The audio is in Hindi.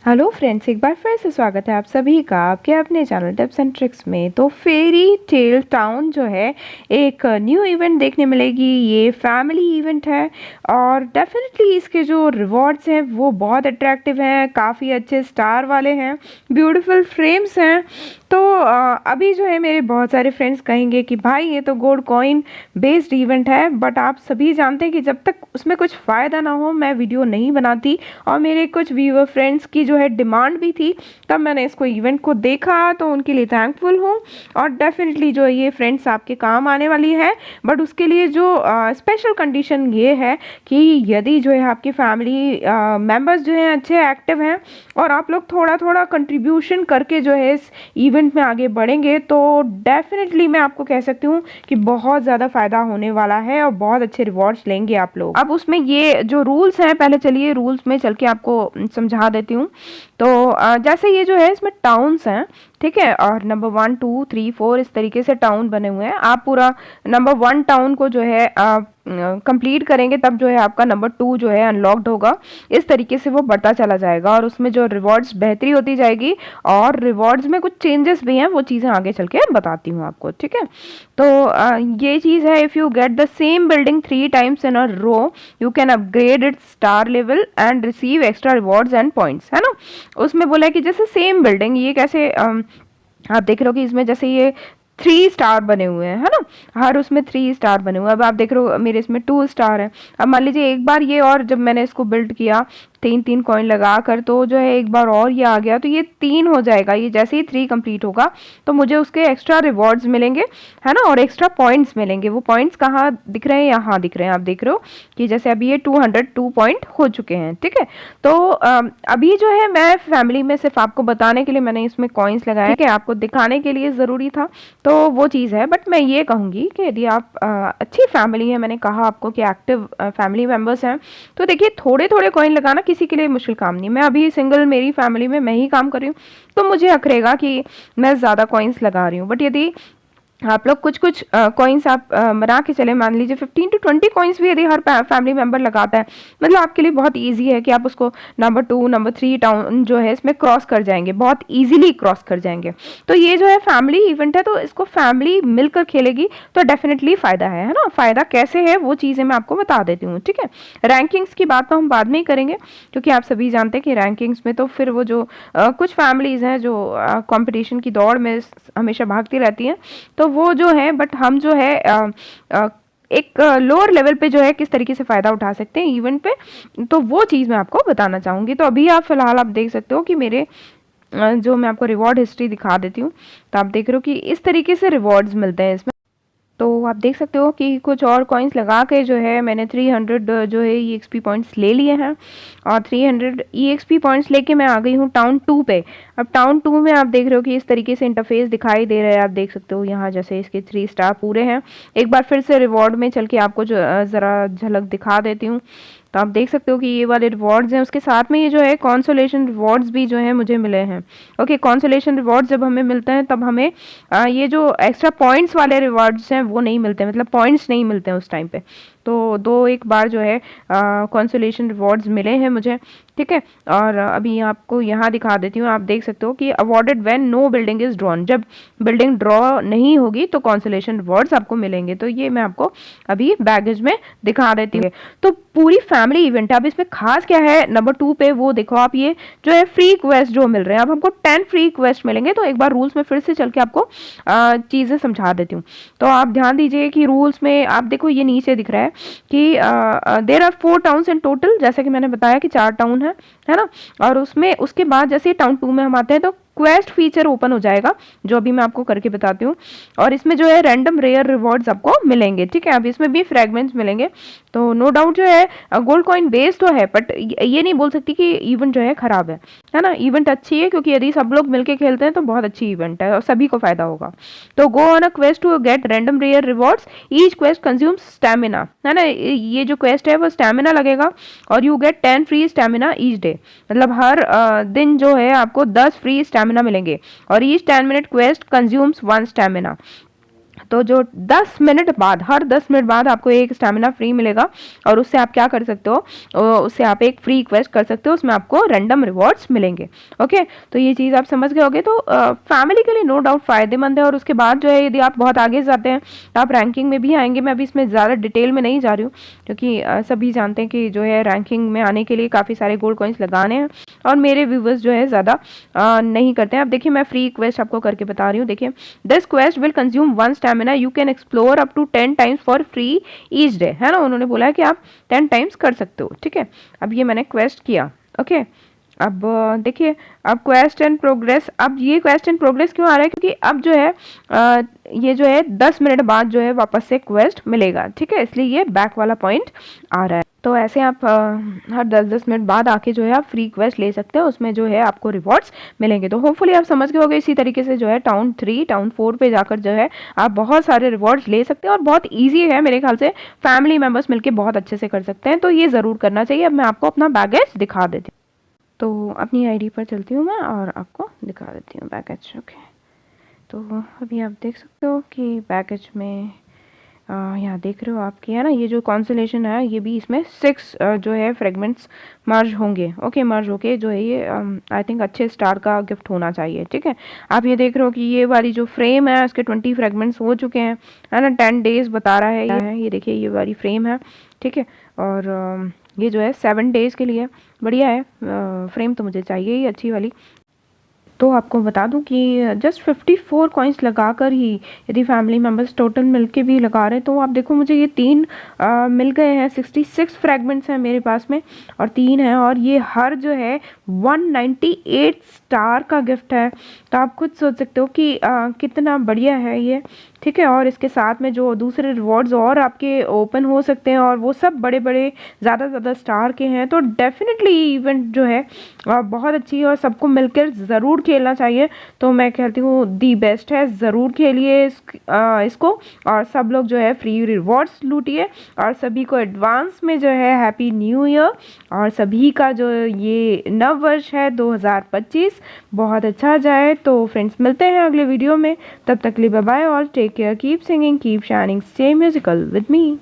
हेलो फ्रेंड्स, एक बार फिर से स्वागत है आप सभी का आपके अपने चैनल टिप्स एंड ट्रिक्स में। तो फेरी टेल टाउन जो है एक न्यू इवेंट देखने मिलेगी। ये फैमिली इवेंट है और डेफिनेटली इसके जो रिवॉर्ड्स हैं वो बहुत अट्रैक्टिव हैं, काफ़ी अच्छे स्टार वाले हैं, ब्यूटीफुल फ्रेम्स हैं। तो अभी जो है मेरे बहुत सारे फ्रेंड्स कहेंगे कि भाई ये तो गोल्ड कॉइन बेस्ड इवेंट है, बट आप सभी जानते हैं कि जब तक उसमें कुछ फ़ायदा ना हो मैं वीडियो नहीं बनाती। और मेरे कुछ व्यूअर फ्रेंड्स की जो है डिमांड भी थी, तब मैंने इसको इवेंट को देखा, तो उनके लिए थैंकफुल हूँ। और डेफिनेटली जो ये फ्रेंड्स आपके काम आने वाली है, बट उसके लिए जो स्पेशल कंडीशन ये है कि यदि जो है आपकी फैमिली मेम्बर्स जो हैं अच्छे एक्टिव हैं और आप लोग थोड़ा थोड़ा कंट्रीब्यूशन करके जो है इस इवेंट में आगे बढ़ेंगे, तो डेफिनेटली मैं आपको कह सकती हूँ कि बहुत ज़्यादा फ़ायदा होने वाला है और बहुत अच्छे रिवॉर्ड्स लेंगे आप लोग। अब उसमें ये जो रूल्स हैं, पहले चलिए रूल्स में चल के आपको समझा देती हूँ। तो जैसे ये जो है इसमें टाउन्स हैं, ठीक है, और नंबर 1 2 3 4 इस तरीके से टाउन बने हुए हैं। आप पूरा नंबर 1 टाउन को जो है कंप्लीट करेंगे तब जो है आपका नंबर 2 जो है अनलॉक्ड होगा। इस तरीके से वो बढ़ता चला जाएगा और उसमें जो रिवॉर्ड्स बेहतरी होती जाएगी और रिवॉर्ड्स में कुछ चेंजेस भी हैं, वो चीज़ें आगे चल के बताती हूँ आपको, ठीक है। तो ये चीज़ है, if you get the same building 3 times in a row you can upgrade its star level and receive extra rewards and points, है ना। उसमें बोला है कि जैसे सेम बिल्डिंग, ये कैसे आप देख रहे हो कि इसमें जैसे ये 3 स्टार बने हुए हैं, है ना, हर उसमें 3 स्टार बने हुए हैं। अब आप देख रहे हो मेरे इसमें 2 स्टार है। अब मान लीजिए एक बार ये, और जब मैंने इसको बिल्ड किया 3 कॉइन लगा कर, तो जो है एक बार और ये आ गया, तो ये 3 हो जाएगा। ये जैसे ही 3 कंप्लीट होगा तो मुझे उसके एक्स्ट्रा रिवॉर्ड्स मिलेंगे, है ना, और एक्स्ट्रा पॉइंट्स मिलेंगे। वो पॉइंट्स कहाँ दिख रहे हैं? यहाँ दिख रहे हैं। आप देख रहे हो कि जैसे अभी ये 202 पॉइंट हो चुके हैं, ठीक है। तो अभी जो है मैं फैमिली में सिर्फ आपको बताने के लिए मैंने इसमें कॉइन्स लगाए, ठीक है, आपको दिखाने के लिए ज़रूरी था, तो वो चीज़ है। बट मैं ये कहूँगी कि यदि आप अच्छी फैमिली है, मैंने कहा आपको कि एक्टिव फैमिली मेम्बर्स हैं, तो देखिए थोड़े थोड़े कॉइन लगाना किसी के लिए मुश्किल काम नहीं। मैं अभी सिंगल, मेरी फैमिली में मैं ही काम कर रही हूँ, तो मुझे हक रहेगा कि मैं ज़्यादा कॉइन्स लगा रही हूँ। बट यदि आप लोग कुछ कुछ कॉइन्स आप बना के चले, मान लीजिए 15 to 20 कॉइन्स भी यदि हर फैमिली मेंबर लगाता है, मतलब आपके लिए बहुत इजी है कि आप उसको नंबर 2 नंबर 3 टाउन जो है इसमें क्रॉस कर जाएंगे, बहुत इजीली क्रॉस कर जाएंगे। तो ये जो है फैमिली इवेंट है, तो इसको फैमिली मिलकर खेलेगी तो डेफिनेटली फ़ायदा है ना। फ़ायदा कैसे है वो चीज़ें मैं आपको बता देती हूँ, ठीक है। रैंकिंग्स की बात तो हम बाद में ही करेंगे, क्योंकि आप सभी जानते हैं कि रैंकिंग्स में तो फिर वो जो कुछ फैमिलीज़ हैं जो कंपटीशन की दौड़ में हमेशा भागती रहती हैं, तो वो जो है, बट हम जो है एक लोअर लेवल पे जो है किस तरीके से फ़ायदा उठा सकते हैं इवेंट पे, तो वो चीज़ मैं आपको बताना चाहूँगी। तो अभी आप फिलहाल आप देख सकते हो कि मेरे जो मैं आपको रिवॉर्ड हिस्ट्री दिखा देती हूँ, तो आप देख रहे हो कि इस तरीके से रिवॉर्ड्स मिलते हैं इसमें। तो आप देख सकते हो कि कुछ और कॉइन्स लगा के जो है मैंने 300 जो है EXP पॉइंट्स ले लिए हैं, और 300 EXP पॉइंट्स लेके मैं आ गई हूँ टाउन 2 पे। अब टाउन 2 में आप देख रहे हो कि इस तरीके से इंटरफेस दिखाई दे रहा है। आप देख सकते हो यहाँ जैसे इसके 3 स्टार पूरे हैं। एक बार फिर से रिवॉर्ड में चल के आपको जो ज़रा झलक दिखा देती हूँ। तो आप देख सकते हो कि ये वाले रिवॉर्ड्स हैं, उसके साथ में ये जो है कॉन्सोलेशन रिवॉर्ड्स भी जो है मुझे मिले हैं। ओके, कॉन्सोलेशन रिवॉर्ड्स जब हमें मिलते हैं तब हमें ये जो एक्स्ट्रा पॉइंट्स वाले रिवॉर्ड्स हैं वो नहीं मिलते, मतलब पॉइंट्स नहीं मिलते हैं उस टाइम पे। तो 2-1 बार जो है कॉन्सोलेशन रिवॉर्ड्स मिले हैं मुझे, ठीक है। और अभी आपको यहाँ दिखा देती हूँ। आप देख सकते हो कि awarded when no building is drawn, जब बिल्डिंग ड्रॉ नहीं होगी तो कॉन्सोलेशन रिवॉर्ड्स आपको मिलेंगे। तो ये मैं आपको अभी बैगेज में दिखा देती हूँ। तो पूरी फैमिली इवेंट है। अब इसमें खास क्या है, नंबर 2 पे वो देखो आप, ये जो है फ्री क्वेस्ट जो मिल रहे हैं, अब हमको 10 फ्री क्वेस्ट मिलेंगे। तो एक बार रूल्स में फिर से चल के आपको चीज़ें समझा देती हूँ। तो आप ध्यान दीजिए कि रूल्स में आप देखो ये नीचे दिख रहा है कि there are 4 towns in total, जैसे कि मैंने बताया कि 4 टाउन है ना। और उसमें उसके बाद जैसे टाउन 2 में हम आते हैं तो क्वेस्ट फीचर ओपन हो जाएगा, जो अभी मैं आपको करके बताती हूँ। और इसमें जो है रैंडम रेयर रिवॉर्ड्स आपको मिलेंगे, ठीक है। अब इसमें भी फ्रेगमेंट्स मिलेंगे। तो नो डाउट जो है गोल्ड कॉइन बेस तो है, बट ये नहीं बोल सकती कि इवेंट जो है खराब है ना। इवेंट अच्छी है, क्योंकि यदि सब लोग मिलके खेलते हैं तो बहुत अच्छी इवेंट है और सभी को फायदा होगा। तो go on a quest to get random rare rewards, each quest consumes stamina, है ना। ये जो क्वेस्ट है वो स्टैमिना लगेगा, और you get 10 free stamina each day, मतलब हर दिन जो है आपको 10 फ्री स्टैमिना मिलेंगे। और each 10 minute quest consumes 1 stamina. तो जो 10 मिनट बाद, हर 10 मिनट बाद आपको एक स्टैमिना फ्री मिलेगा और उससे आप क्या कर सकते हो, उससे आप एक फ्री क्वेस्ट कर सकते हो, उसमें आपको रैंडम रिवॉर्ड्स मिलेंगे। ओके, तो ये चीज़ आप समझ गए होगे। तो फैमिली के लिए नो डाउट फ़ायदेमंद है। और उसके बाद जो है, यदि आप बहुत आगे जाते हैं तो आप रैंकिंग में भी आएंगे। मैं अभी इसमें ज़्यादा डिटेल में नहीं जा रही हूँ, क्योंकि सभी जानते हैं कि जो है रैंकिंग में आने के लिए काफ़ी सारे गोल्ड कॉइन्स लगाने हैं, और मेरे व्यूवर्स जो है ज़्यादा नहीं करते हैं। अब देखिए, मैं फ्री क्वेस्ट आपको करके बता रही हूँ। देखिए, this quest will consume 1 stamina, you can explore up to 10 times for free each day, है ना। उन्होंने बोला है कि आप 10 टाइम्स कर सकते हो, ठीक है। अब ये मैंने क्वेस्ट किया, ओके। अब देखिए, अब क्वेस्ट एंड प्रोग्रेस, अब ये क्वेस्ट एंड प्रोग्रेस क्यों आ रहा है, क्योंकि अब जो है ये जो है 10 मिनट बाद जो है वापस से क्वेस्ट मिलेगा, ठीक है, इसलिए ये बैक वाला पॉइंट आ रहा है। तो ऐसे आप हर 10-10 मिनट बाद आके जो है आप फ्री क्वेस्ट ले सकते हैं, उसमें जो है आपको रिवॉर्ड्स मिलेंगे। तो होपफुली आप समझ गए होंगे। इसी तरीके से जो है टाउन 3, टाउन 4 पे जाकर जो है आप बहुत सारे रिवॉर्ड्स ले सकते हैं, और बहुत ईजी है मेरे ख्याल से, फैमिली मेम्बर्स मिलकर बहुत अच्छे से कर सकते हैं। तो ये ज़रूर करना चाहिए। अब मैं आपको अपना बैगेज दिखा देती हूँ। तो अपनी आईडी पर चलती हूँ मैं और आपको दिखा देती हूँ बैगेज। ओके, तो अभी आप देख सकते हो कि बैगेज में यहाँ देख रहे हो आपकी, है ना, ये जो कॉन्सलेशन है, ये भी इसमें 6 जो है फ्रेगमेंट्स मर्ज होंगे। ओके, मर्ज होके जो है ये आई थिंक अच्छे स्टार का गिफ्ट होना चाहिए, ठीक है। आप ये देख रहे हो कि ये वाली जो फ्रेम है उसके 20 फ्रेगमेंट्स हो चुके हैं, है ना। 10 डेज बता रहा है ये देखिए, ये वाली फ्रेम है, ठीक है। और ये जो है 7 डेज़ के लिए बढ़िया है। फ्रेम तो मुझे चाहिए ही अच्छी वाली। तो आपको बता दूं कि जस्ट 54 कॉइन्स लगाकर ही, यदि फैमिली मेम्बर्स टोटल मिलके भी लगा रहे हैं, तो आप देखो मुझे ये 3 मिल गए हैं। 66 फ्रेगमेंट्स हैं मेरे पास में, और 3 हैं, और ये हर जो है 198 स्टार का गिफ्ट है। तो आप खुद सोच सकते हो कि कितना बढ़िया है ये, ठीक है। और इसके साथ में जो दूसरे रिवॉर्ड्स और आपके ओपन हो सकते हैं, और वो सब बड़े बड़े ज़्यादा स्टार के हैं। तो डेफिनेटली इवेंट जो है बहुत अच्छी है, और सबको मिलकर ज़रूर खेलना चाहिए। तो मैं कहती हूँ दी बेस्ट है, ज़रूर खेलिए इसको, और सब लोग जो है फ्री रिवॉर्ड्स लूटिए, और सभी को एडवांस में जो है हैप्पी न्यू ईयर, और सभी का जो ये नव वर्ष है 2025 बहुत अच्छा जाए। तो फ्रेंड्स, मिलते हैं अगले वीडियो में, तब तक के लिए बाय बाय, और take care, keep singing, keep shining, stay musical with me.